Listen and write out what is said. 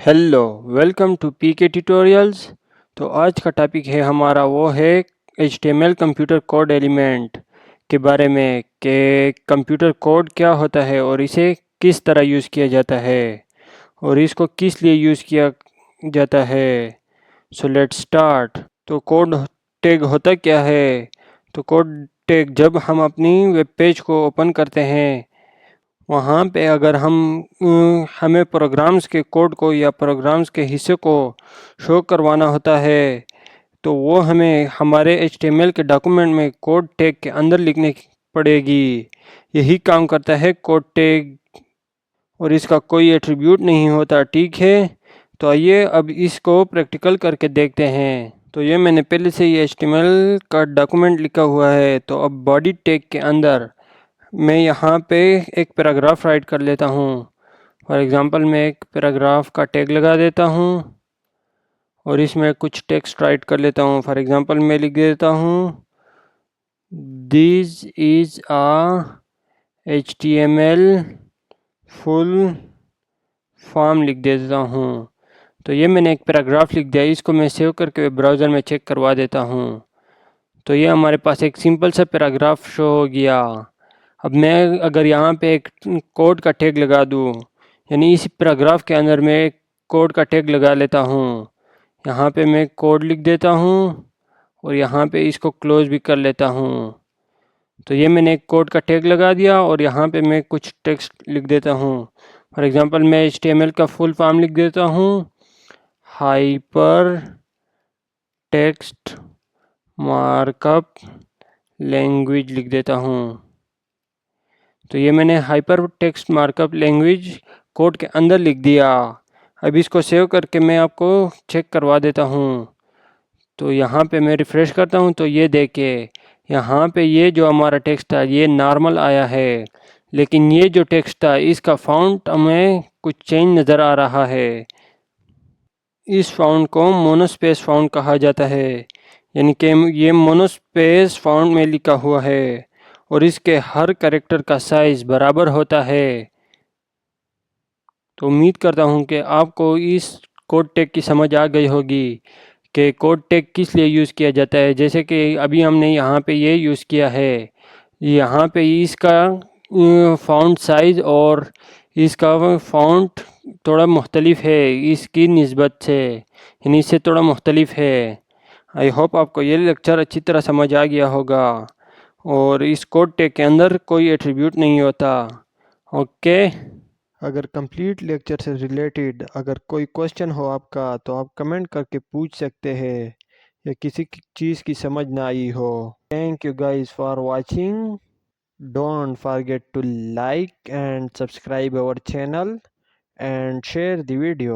Hello, welcome to PK tutorials. तो आज का टॉपिक है हमारा वो है HTML कंप्यूटर कोड एलिमेंट के बारे में कि कंप्यूटर कोड क्या होता है और इसे किस तरह यूज़ किया जाता है और इसको किस लिए यूज़ किया जाता है। So let's start. तो कोड टैग होता क्या है? तो कोड टैग जब हम अपनी वेब पेज को ओपन करते हैं, वहाँ पे अगर हमें प्रोग्राम्स के कोड को या प्रोग्राम्स के हिस्से को शो करवाना होता है, तो वो हमें हमारे HTML के डॉक्यूमेंट में कोड टैग के अंदर लिखने की पड़ेगी। यही काम करता है कोड टैग और इसका कोई एट्रीब्यूट नहीं होता, ठीक है। तो आइए अब इसको प्रैक्टिकल करके देखते हैं। तो ये मैंने पहले से ही HTML का डॉक्यूमेंट लिखा हुआ है। तो अब बॉडी टैग के अंदर मैं यहाँ पे एक पैराग्राफ राइट कर लेता हूँ। फॉर एग्ज़ाम्पल मैं एक पैराग्राफ का टैग लगा देता हूँ और इसमें कुछ टेक्स्ट राइट कर लेता हूँ। फॉर एग्ज़ाम्पल मैं लिख देता हूँ this is a HTML full form लिख देता हूँ। तो ये मैंने एक पैराग्राफ लिख दिया। इसको मैं सेव करके ब्राउज़र में चेक करवा देता हूँ। तो ये हमारे पास एक सिंपल सा पैराग्राफ शो हो गया। अब मैं अगर यहाँ पे एक कोड का टैग लगा दूँ, यानी इस पैराग्राफ के अंदर मैं एक कोड का टैग लगा लेता हूँ। यहाँ पे मैं कोड लिख देता हूँ और यहाँ पे इसको क्लोज भी कर लेता हूँ। तो ये मैंने एक कोड का टैग लगा दिया और यहाँ पे मैं कुछ टेक्स्ट लिख देता हूँ। फॉर एग्ज़ाम्पल मैं HTML का फुल फॉर्म लिख देता हूँ, हाइपर टेक्स्ट मार्कअप लैंग्वेज लिख देता हूँ। तो ये मैंने hyper text markup language code के अंदर लिख दिया। अब इसको सेव करके मैं आपको चेक करवा देता हूँ। तो यहाँ पे मैं रिफ़्रेश करता हूँ तो ये देखिए, यहाँ पे ये जो हमारा टेक्स्ट था ये नॉर्मल आया है, लेकिन ये जो टेक्स्ट था इसका फ़ॉन्ट हमें कुछ चेंज नज़र आ रहा है। इस फ़ॉन्ट को मोनोस्पेस फ़ॉन्ट कहा जाता है, यानी कि ये मोनोस्पेस फ़ॉन्ट में लिखा हुआ है और इसके हर कैरेक्टर का साइज़ बराबर होता है। तो उम्मीद करता हूँ कि आपको इस कोड टैग की समझ आ गई होगी कि कोड टैग किस लिए यूज़ किया जाता है। जैसे कि अभी हमने यहाँ पे ये यूज़ किया है, यहाँ पे इसका फ़ॉन्ट साइज़ और इसका फ़ॉन्ट थोड़ा मुख्तलिफ है इसकी निस्बत से, यानी इससे थोड़ा मुख्तलिफ है। आई होप आपको ये लेक्चर अच्छी तरह समझ आ गया होगा और इस कोड टैग के अंदर कोई एट्रीब्यूट नहीं होता। ओके। अगर कंप्लीट लेक्चर से रिलेटेड अगर कोई क्वेश्चन हो आपका तो आप कमेंट करके पूछ सकते हैं या किसी चीज़ की समझ ना आई हो। Thank you guys for watching. Don't forget to like and subscribe our channel and share the video.